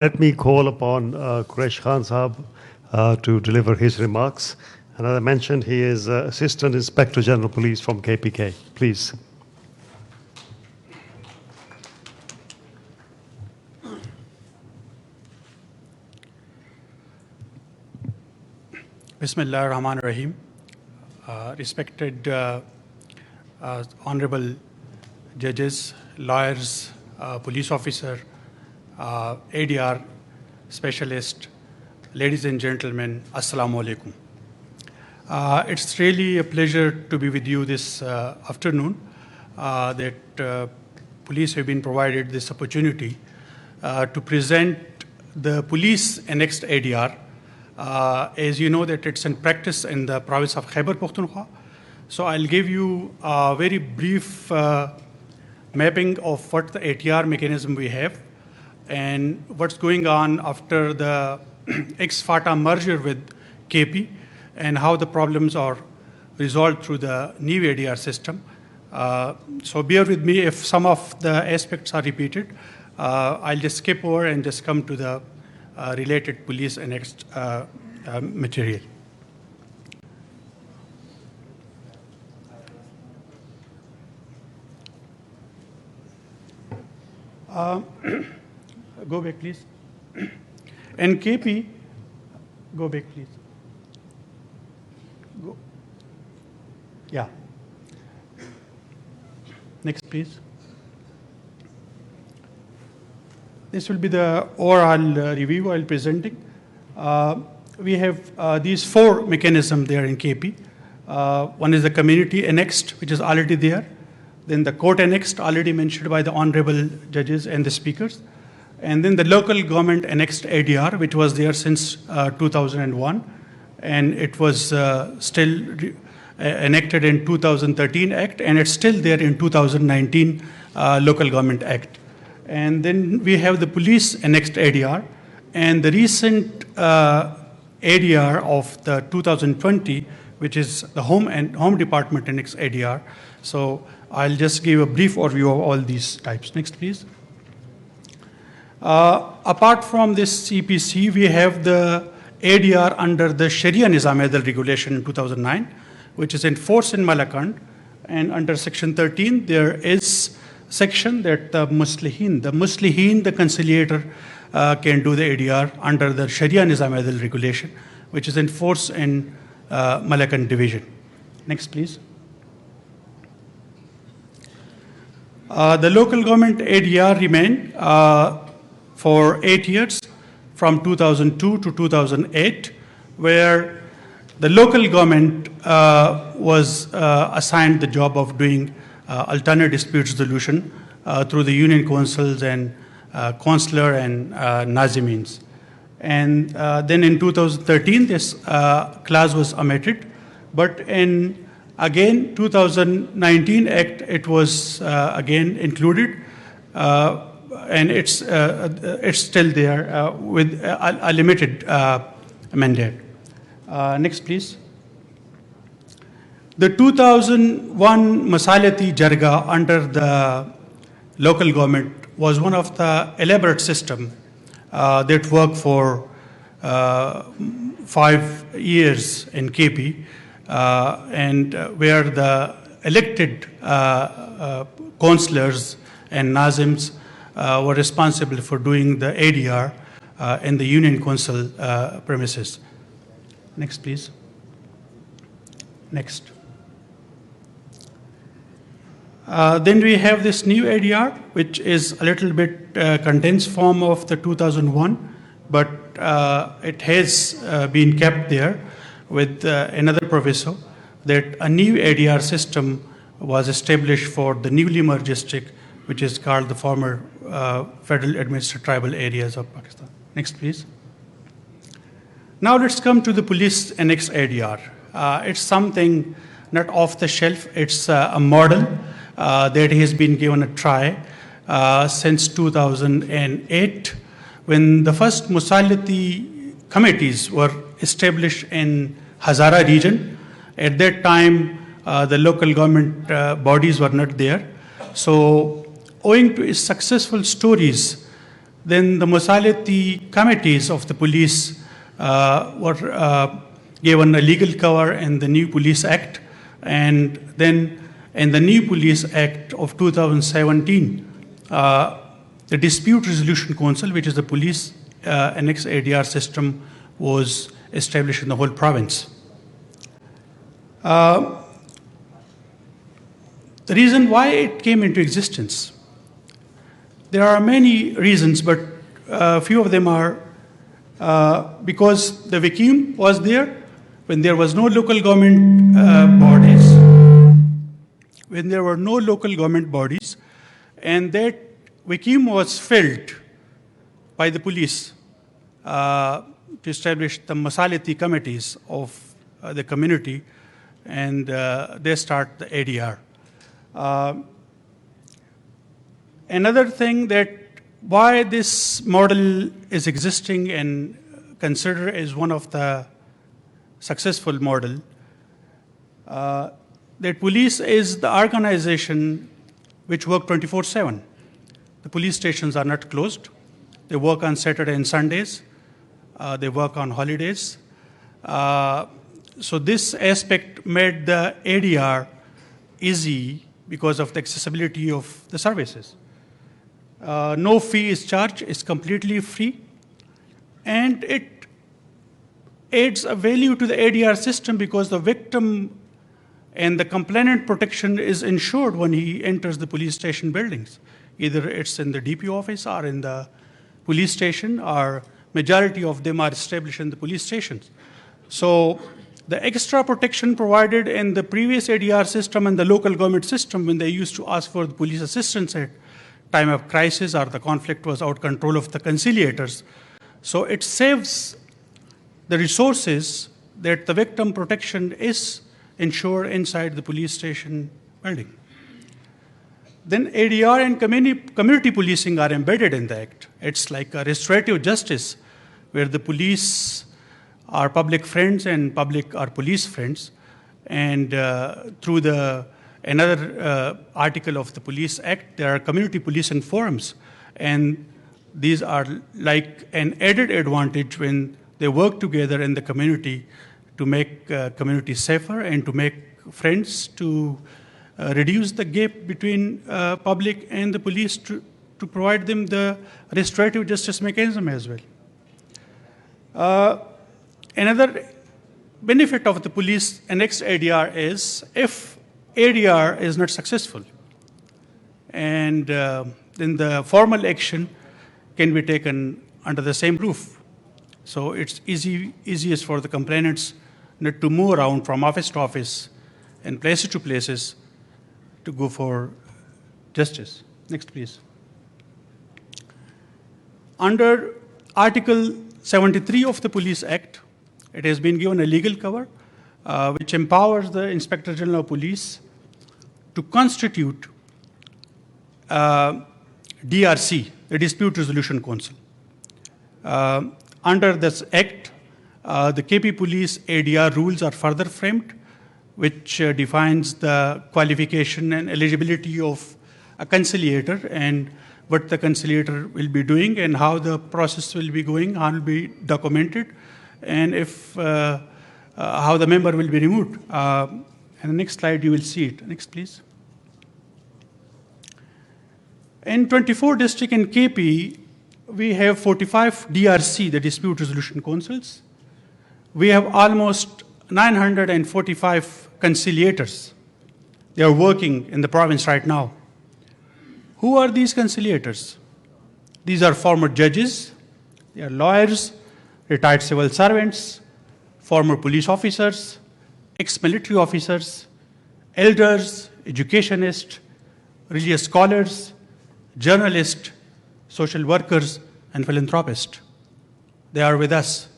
Let me call upon Quraish Khan Sahab to deliver his remarks. And as I mentioned, he is Assistant Inspector General Police from KPK. Please. Bismillah ar-Rahman ar-Rahim. Respected honorable judges, lawyers, police officer, ADR specialist, ladies and gentlemen, Assalamu alaikum. It's really a pleasure to be with you this afternoon that police have been provided this opportunity to present the police annexed ADR. As you know that it's in practice in the province of Khyber Pakhtunkhwa. So I'll give you a very brief mapping of what the ATR mechanism we have and what's going on after the ex-FATA merger with KP and how the problems are resolved through the new ADR system. So bear with me if some of the aspects are repeated. I'll just skip over and just come to the related police annexed material. Go back, please. And KP, go back, please. Go. Yeah. Next, please. This will be the overall review while presenting. We have these four mechanisms there in KP. One is the community annexed, which is already there. Then the court annexed, already mentioned by the honorable judges and the speakers. And then the local government annexed ADR, which was there since 2001. And it was still enacted in 2013 Act, and it's still there in 2019 Local Government Act. And then we have the police annexed ADR, and the recent ADR of the 2020, which is the Home Department annexed ADR. So I'll just give a brief overview of all these types. Next, please. Apart from this CPC, we have the ADR under the Sharia Nizam Adil regulation in 2009, which is in force in Malakand. And under Section 13, there is section that the Muslihin, the conciliator, can do the ADR under the Sharia Nizam Adil regulation, which is in force in Malakand division. Next, please. The local government ADR remained for 8 years, from 2002 to 2008, where the local government was assigned the job of doing alternate dispute resolution through the union councils and consular and nazimins. And then in 2013, this clause was omitted, but in again 2019 Act, it was again included, and it's still there with a limited mandate. Next, please. The 2001 Masalati Jarga under the local government was one of the elaborate system that worked for 5 years in KP, and where the elected councillors and nazims were responsible for doing the ADR in the union council premises. Next, please. Next. Then we have this new ADR, which is a little bit condensed form of the 2001, but it has been kept there with another proviso that a new ADR system was established for the newly merged district, which is called the former Federal Administrative Tribal Areas of Pakistan. Next, please. Now let's come to the police annexed ADR. It's something not off the shelf. It's a model that has been given a try since 2008, when the first Musalati committees were established in Hazara region. At that time, the local government bodies were not there. So owing to its successful stories, Then the Masalati committees of the police were given a legal cover in the new Police Act, and then in the new Police Act of 2017, the Dispute Resolution Council, which is the police annex ADR system, was established in the whole province. The reason why it came into existence, there are many reasons, but a few of them are because the vacuum was there when there was no local government bodies, when there were no local government bodies, and that vacuum was filled by the police to establish the Masalati committees of the community, and they start the ADR. Another thing that why this model is existing and considered as one of the successful model, that police is the organization which work 24/7. The police stations are not closed. They work on Saturday and Sundays. They work on holidays. So this aspect made the ADR easy because of the accessibility of the services. No fee is charged, it's completely free, and it adds a value to the ADR system because the victim and the complainant protection is ensured when he enters the police station buildings. Either it's in the DP office or in the police station, or majority of them are established in the police stations. So the extra protection provided in the previous ADR system and the local government system, when they used to ask for the police assistance at time of crisis or the conflict was out control of the conciliators. So it saves the resources that the victim protection is ensured inside the police station building. Then ADR and community policing are embedded in the Act. It's like a restorative justice where the police are public friends and public are police friends. And through another article of the Police Act, there are community policing forums. And these are like an added advantage when they work together in the community to make community safer and to make friends, to reduce the gap between public and the police, to provide them the restorative justice mechanism as well. Another benefit of the police annexed ADR is if ADR is not successful, and then the formal action can be taken under the same roof. So it's easiest for the complainants not to move around from office to office and places to places to go for justice. Next, please. Under Article 73 of the Police Act, it has been given a legal cover which empowers the Inspector General of Police to constitute DRC, the Dispute Resolution Council. Under this Act, the KP Police ADR rules are further framed, which defines the qualification and eligibility of a conciliator and what the conciliator will be doing and how the process will be going, how it will be documented, and if how the member will be removed. And the next slide, you will see it. Next, please. In 24 district in KP, we have 45 DRC, the Dispute Resolution Councils. We have almost 945 conciliators. They are working in the province right now. Who are these conciliators? These are former judges, they are lawyers, retired civil servants, former police officers, ex-military officers, elders, educationists, religious scholars, journalists, social workers, and philanthropists. They are with us.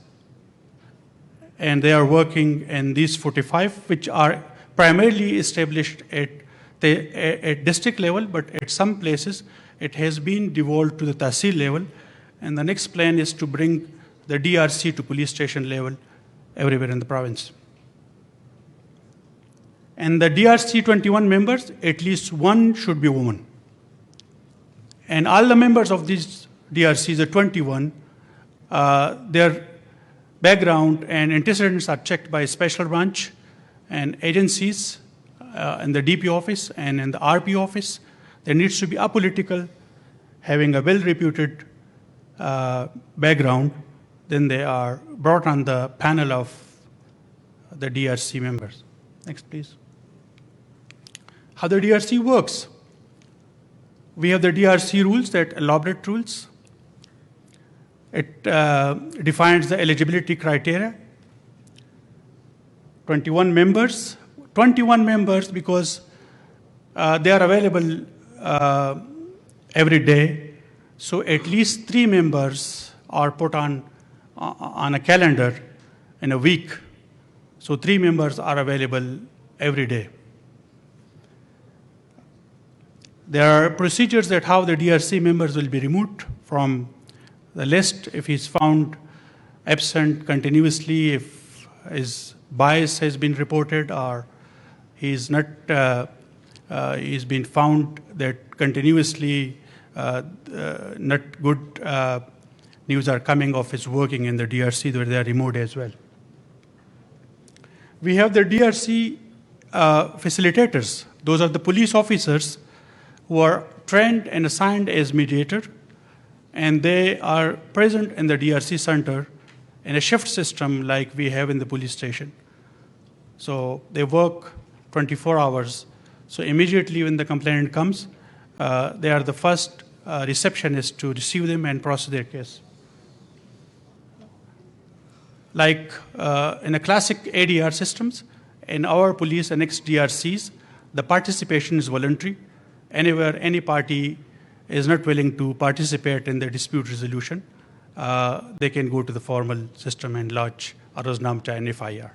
And they are working in these 45, which are primarily established at district level, but at some places it has been devolved to the Tahsil level. And the next plan is to bring the DRC to police station level everywhere in the province. And the DRC 21 members, at least one should be a woman. And all the members of these DRCs are 21. Their background and antecedents are checked by special branch and agencies in the DP office and in the RP office. There needs to be apolitical, having a well-reputed background. Then they are brought on the panel of the DRC members. Next, please. How the DRC works. We have the DRC rules, that elaborate rules. It defines the eligibility criteria. 21 members. 21 members because they are available every day. So at least 3 members are put on a calendar in a week. So 3 members are available every day. There are procedures that how the DRC members will be removed from the list if he's found absent continuously, if his bias has been reported, or he's not, he's been found that continuously not good news are coming of his working in the DRC, where they are removed as well. We have the DRC facilitators. Those are the police officers who are trained and assigned as mediator, and they are present in the DRC center in a shift system like we have in the police station. So they work 24 hours. So immediately when the complainant comes, they are the first receptionist to receive them and process their case. Like in a classic ADR systems, in our police and ex-DRCs, the participation is voluntary. Anywhere any party is not willing to participate in the dispute resolution, they can go to the formal system and lodge a Roznamcha and FIR.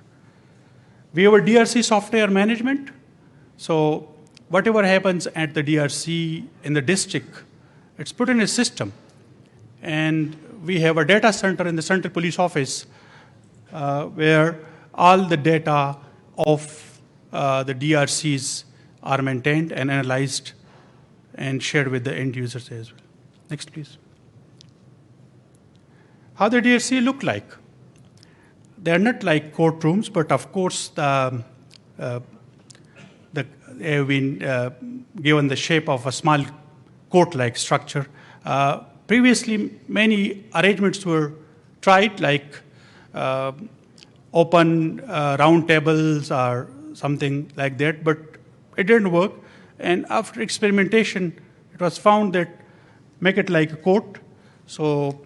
We have a DRC software management. So whatever happens at the DRC in the district, it's put in a system. And we have a data center in the Central Police Office where all the data of the DRCs are maintained and analyzed and shared with the end users as well. Next, please. How the DRC look like? They are not like courtrooms, but of course they have been given the shape of a small court-like structure. Previously, many arrangements were tried, like open round tables or something like that, but it didn't work. And after experimentation, it was found that make it like a court, so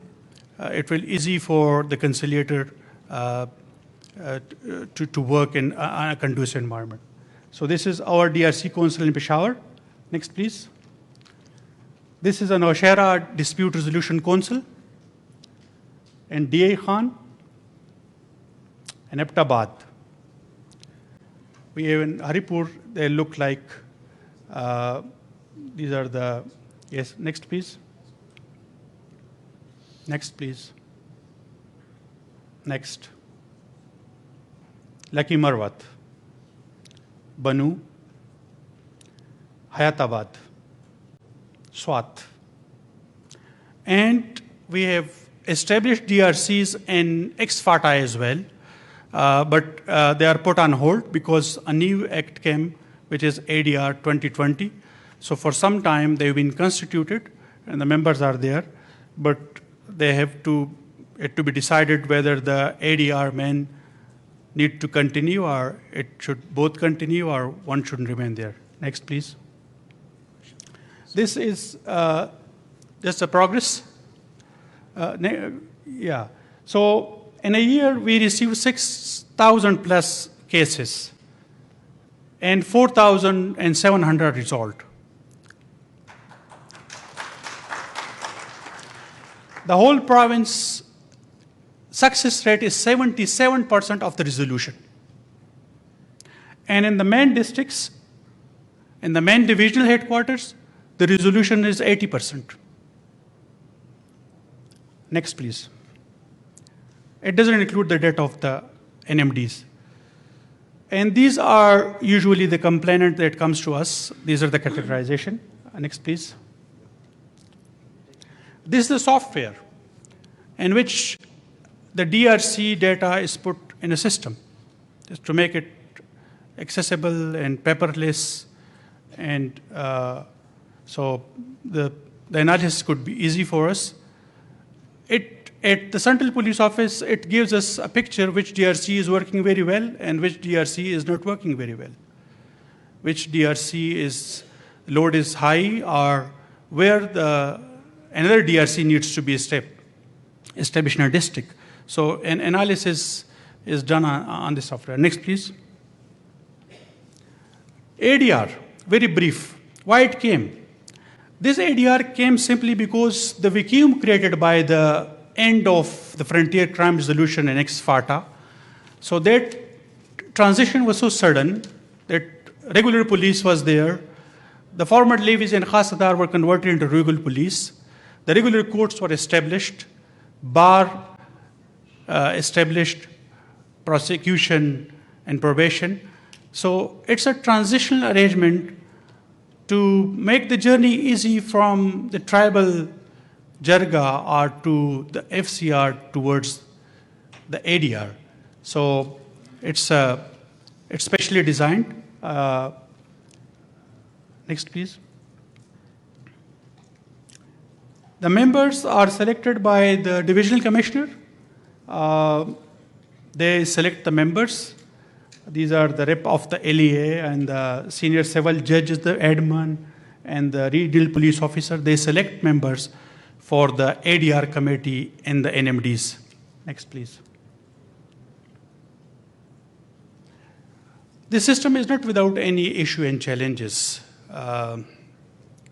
it will easy for the conciliator to work in a conducive environment. So this is our DRC Council in Peshawar. Next, please. This is an Nowshera Dispute Resolution Council in DA Khan and Abbottabad. We have in Haripur, they look like, these are the, yes, next please. Next please. Next. Lucky Marwat, Banu, Hayatabad, Swat. And we have established DRCs in ex-FATA as well, but they are put on hold because a new act came, which is ADR 2020. So for some time they've been constituted and the members are there, but they have it to be decided whether the ADR men need to continue or it should both continue or one shouldn't remain there. Next, please. This is just a progress. Yeah. So in a year, we received 6,000 plus cases and 4,700 resolved. The whole province success rate is 77% of the resolution. And in the main districts, in the main divisional headquarters, the resolution is 80%. Next, please. It doesn't include the data of the NMDs. And these are usually the complainant that comes to us. These are the categorization. Next, please. This is the software in which the DRC data is put in a system just to make it accessible and paperless, and so the analysis could be easy for us. At the Central Police Office, it gives us a picture which DRC is working very well and which DRC is not working very well. Which DRC load is high, or where another DRC needs to be established in a district. So an analysis is done on the software. Next, please. ADR, very brief. Why it came? This ADR came simply because the vacuum created by the end of the frontier crime resolution in ex-FATA, so that transition was so sudden that regular police was there. The former levies and khasadar were converted into regular police. The regular courts were established, bar established, prosecution and probation. So it's a transitional arrangement to make the journey easy from the tribal Jarga or to the FCR towards the ADR. So it's specially designed. Next, please. The members are selected by the divisional commissioner. They select the members. These are the rep of the LEA, and the senior civil judge is the admin, and the regional police officer. They select members for the ADR committee and the NMDs. Next, please. This system is not without any issue and challenges.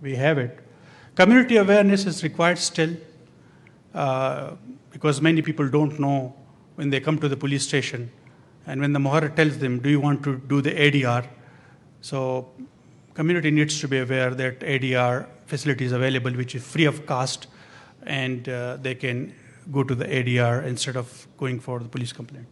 We have it. Community awareness is required still, because many people don't know when they come to the police station, and when the Mohara tells them, do you want to do the ADR? So community needs to be aware that ADR facility is available, which is free of cost, and they can go to the ADR instead of going for the police complaint.